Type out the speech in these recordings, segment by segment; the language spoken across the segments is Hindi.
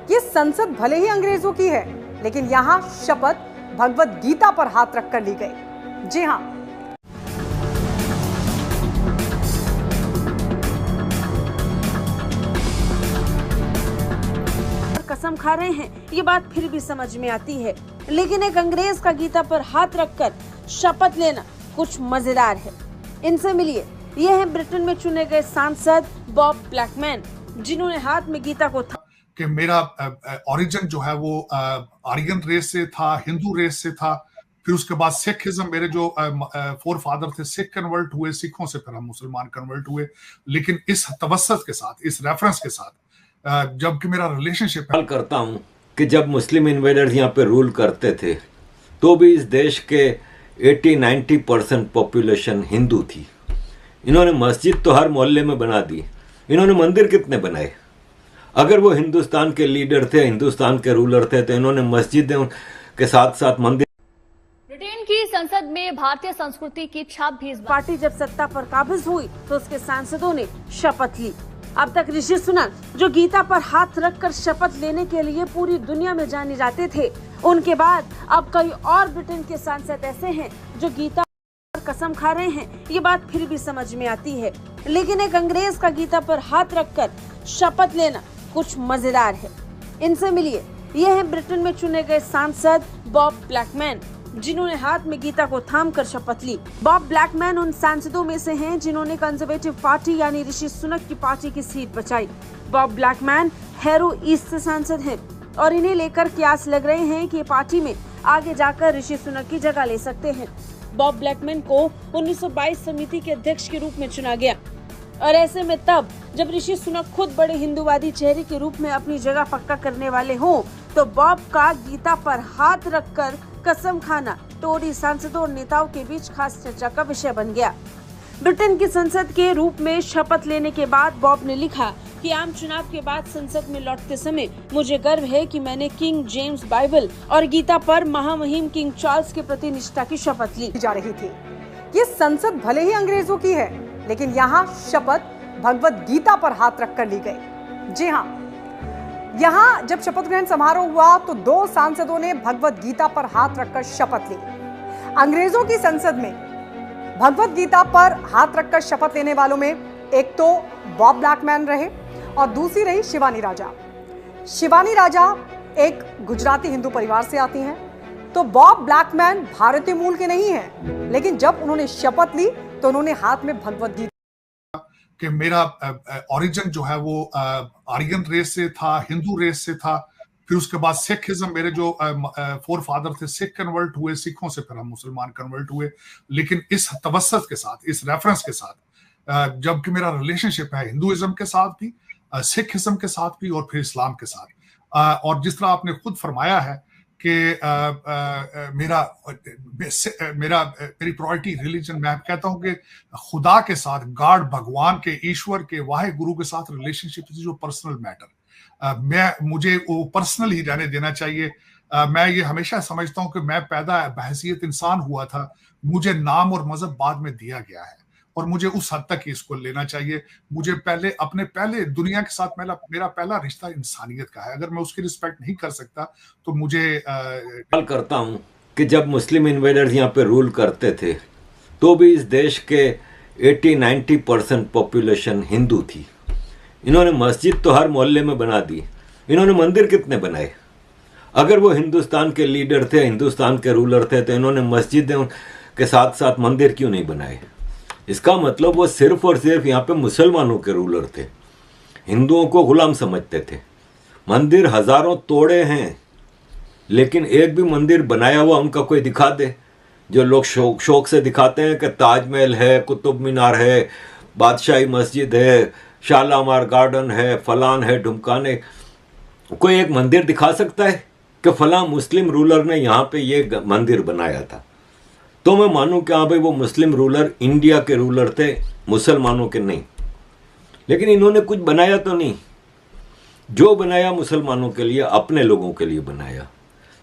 ये संसद भले ही अंग्रेजों की है, लेकिन यहाँ शपथ भगवत गीता पर हाथ रखकर ली गई। जी हाँ, कसम खा रहे हैं, ये बात फिर भी समझ में आती है, लेकिन एक अंग्रेज का गीता पर हाथ रखकर शपथ लेना कुछ मजेदार है। इनसे मिलिए, ये हैं ब्रिटेन में चुने गए सांसद बॉब ब्लैकमैन, जिन्होंने हाथ में गीता को कि मेरा ओरिजिन जो है वो आर्यन रेस से था, हिंदू रेस से था। फिर उसके बाद सिखिज्म, मेरे जो फोर फादर थे सिख कन्वर्ट हुए, सिखों से फिर हम मुसलमान कन्वर्ट हुए। लेकिन इस तवस्सुत के साथ, इस रेफरेंस के साथ, जबकि मेरा रिलेशनशिप करता हूं कि जब मुस्लिम इन्वेडर्स यहाँ पे रूल करते थे तो भी इस देश के 80-90% पॉपुलेशन हिंदू थी। इन्होंने मस्जिद तो हर मोहल्ले में बना दी, इन्होंने मंदिर कितने बनाए? अगर वो हिंदुस्तान के लीडर थे, हिंदुस्तान के रूलर थे, तो इन्होंने मस्जिदें के साथ साथ मंदिर। ब्रिटेन की संसद में भारतीय संस्कृति की छाप भी। पार्टी जब सत्ता पर काबिज हुई तो उसके सांसदों ने शपथ ली। अब तक ऋषि सुनक, जो गीता पर हाथ रखकर शपथ लेने के लिए पूरी दुनिया में जाने जाते थे, उनके बाद अब कई और ब्रिटेन के सांसद ऐसे हैं जो गीता पर कसम खा रहे हैं। ये बात फिर भी समझ में आती है, लेकिन एक अंग्रेज का गीता पर हाथ रखकर शपथ लेना कुछ मजेदार है। इनसे मिलिए, ये हैं ब्रिटेन में चुने गए सांसद बॉब ब्लैकमैन, जिन्होंने हाथ में गीता को थामकर शपथ ली। बॉब ब्लैकमैन उन सांसदों में से हैं जिन्होंने कंजर्वेटिव पार्टी यानी ऋषि सुनक की पार्टी की सीट बचाई। बॉब ब्लैकमैन हैरो ईस्ट से सांसद हैं और इन्हें लेकर कयास लग रहे हैं कि पार्टी में आगे जाकर ऋषि सुनक की जगह ले सकते हैं। बॉब ब्लैकमैन को 1922 समिति के अध्यक्ष के रूप में चुना गया और ऐसे में तब जब ऋषि सुनक खुद बड़े हिंदूवादी चेहरे के रूप में अपनी जगह पक्का करने वाले हों, तो बॉब का गीता पर हाथ रखकर कसम खाना टोरी सांसदों और नेताओं के बीच खास चर्चा का विषय बन गया। ब्रिटेन की संसद के रूप में शपथ लेने के बाद बॉब ने लिखा कि आम चुनाव के बाद संसद में लौटते समय मुझे गर्व है कि मैंने किंग जेम्स बाइबल और गीता पर महामहिम किंग चार्ल्स के प्रति निष्ठा की शपथ ली जा रही थी। ये संसद भले ही अंग्रेजों की है, लेकिन यहाँ शपथ भगवत गीता पर हाथ रखकर ली गई। जी हाँ, यहाँ जब शपथ ग्रहण समारोह हुआ तो दो सांसदों ने भगवत गीता पर हाथ रखकर शपथ ली। अंग्रेजों की संसद में भगवत गीता पर हाथ रखकर शपथ लेने वालों में एक तो बॉब ब्लैकमैन रहे और दूसरी रही शिवानी राजा। शिवानी राजा एक गुजराती हिंदू परिवार से आती हैं, तो बॉब ब्लैकमैन भारतीय मूल के नहीं हैं, लेकिन जब उन्होंने शपथ ली तो उन्होंने हाथ में भगवत गीता कि मेरा ओरिजिन जो है वो आर्यन रेस से था, हिंदू रेस से था। फिर उसके बाद सिखिज्म, मेरे जो फोर फादर थे सिख कन्वर्ट हुए, सिखों से फिर हम मुसलमान कन्वर्ट हुए। लेकिन इस तवस्सुत के साथ, इस रेफरेंस के साथ, जबकि मेरा रिलेशनशिप है हिंदुइज्म के साथ भी, सिखिज्म के साथ भी और फिर इस्लाम के साथ। और जिस तरह आपने खुद फरमाया है कि मेरी प्रायोरिटी रिलीजन, मैं कहता हूं कि खुदा के साथ, गॉड, भगवान के, ईश्वर के, वाहे गुरु के साथ रिलेशनशिप इज जो पर्सनल मैटर। मुझे वो पर्सनल ही रहने देना चाहिए। मैं ये हमेशा समझता हूं कि मैं पैदा बहैसियत इंसान हुआ था, मुझे नाम और मजहब बाद में दिया गया है और मुझे उस हद तक इसको लेना चाहिए। मुझे पहले दुनिया के साथ मेरा पहला रिश्ता इंसानियत का है। अगर मैं उसकी रिस्पेक्ट नहीं कर सकता तो मुझे करता हूं कि जब मुस्लिम इन्वेडर्स यहाँ पे रूल करते थे तो भी इस देश के 80-90% पॉपुलेशन हिंदू थी। इन्होंने मस्जिद तो हर मोहल्ले में बना दी, इन्होंने मंदिर कितने बनाए? अगर वो हिंदुस्तान के लीडर थे, हिंदुस्तान के रूलर थे, तो इन्होंने मस्जिदें के साथ साथ मंदिर क्यों नहीं बनाए? इसका मतलब वो सिर्फ और सिर्फ यहाँ पे मुसलमानों के रूलर थे, हिंदुओं को गुलाम समझते थे। मंदिर हजारों तोड़े हैं, लेकिन एक भी मंदिर बनाया हुआ उनका कोई दिखा दे। जो लोग शौक से दिखाते हैं कि ताजमहल है, कुतुब मीनार है, बादशाही मस्जिद है, शालामार गार्डन है, फलान है, ढुमकाने, कोई एक मंदिर दिखा सकता है कि फलां मुस्लिम रूलर ने यहाँ पे ये मंदिर बनाया था? तो मैं मानूं कि हाँ भाई वो मुस्लिम रूलर इंडिया के रूलर थे, मुसलमानों के नहीं। लेकिन इन्होंने कुछ बनाया तो नहीं। जो बनाया मुसलमानों के लिए, अपने लोगों के लिए बनाया,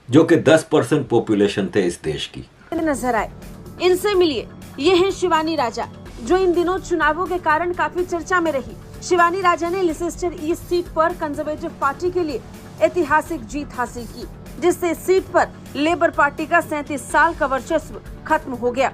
जो कि 10% पॉपुलेशन थे इस देश की। नजर आए, इनसे मिलिए, ये हैं शिवानी राजा, जो इन दिनों चुनावों के कारण काफी चर्चा में रही। शिवानी राजा ने लिसेस्टर ईस्ट सीट पर कंजर्वेटिव पार्टी के लिए ऐतिहासिक जीत हासिल की, जिससे सीट पर लेबर पार्टी का 37 साल का वर्चस्व खत्म हो गया।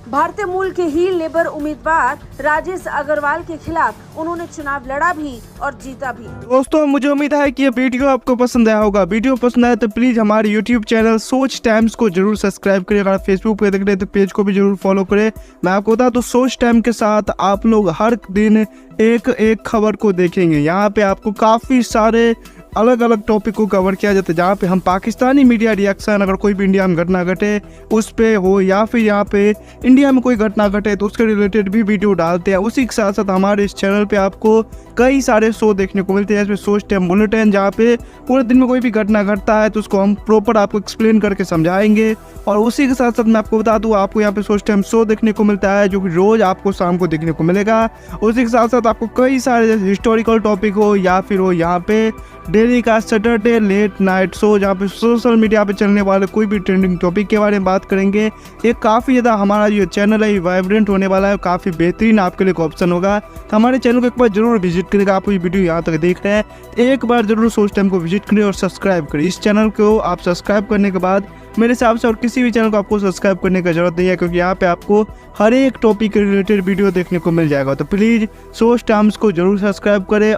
भारतीय मूल के ही लेबर उम्मीदवार राजेश अग्रवाल के खिलाफ उन्होंने चुनाव लड़ा भी और जीता भी। दोस्तों, मुझे उम्मीद है कि ये वीडियो आपको पसंद आया होगा। वीडियो पसंद आया तो प्लीज हमारे यूट्यूब चैनल सोच टाइम्स को जरूर सब्सक्राइब करें। अगर फेसबुक पे देख रहे हैं तो पेज को भी जरूर फॉलो करें। मैं आपको बता तो सोच टाइम के साथ आप लोग हर दिन एक खबर को देखेंगे। यहाँ पे आपको काफी सारे अलग अलग टॉपिक को कवर किया जाता है, जहाँ पे हम पाकिस्तानी मीडिया रिएक्शन, अगर कोई भी इंडिया में घटना घटे उस पे हो, या फिर यहाँ पे इंडिया में कोई घटना घटे तो उसके रिलेटेड भी वीडियो डालते हैं। उसी के साथ साथ हमारे इस चैनल पे आपको कई सारे शो देखने को मिलते हैं, जैसे सोच टाइम बुलेटिन, जहाँ पे पूरे दिन में कोई भी घटना घटता है तो उसको हम प्रॉपर आपको एक्सप्लेन करके समझाएंगे। और उसी के साथ साथ मैं आपको बता दूँ, आपको यहाँ पे सोच टाइम शो देखने को मिलता है जो कि रोज आपको शाम को देखने को मिलेगा। उसी के साथ साथ आपको कई सारे जैसे हिस्टोरिकल टॉपिक हो या फिर हो यहाँ पे डेली का सैटरडे लेट नाइट शो, जहाँ पे सोशल मीडिया पे चलने वाले कोई भी ट्रेंडिंग टॉपिक के बारे में बात करेंगे। ये काफ़ी ज़्यादा हमारा जो चैनल है वाइब्रेंट होने वाला है, काफ़ी बेहतरीन आपके लिए एक ऑप्शन होगा। तो हमारे चैनल को एक बार जरूर विजिट करेगा। आप ये वीडियो यहाँ तक देख रहे हैं, एक बार जरूर सोच टाइम को विजिट करें और सब्सक्राइब करें। इस चैनल को आप सब्सक्राइब करने के बाद मेरे हिसाब से और किसी भी चैनल को आपको सब्सक्राइब करने की जरूरत नहीं है, क्योंकि यहाँ पे आपको हर एक टॉपिक के रिलेटेड वीडियो देखने को मिल जाएगा। तो प्लीज़ सोच टाइम्स को जरूर सब्सक्राइब करें।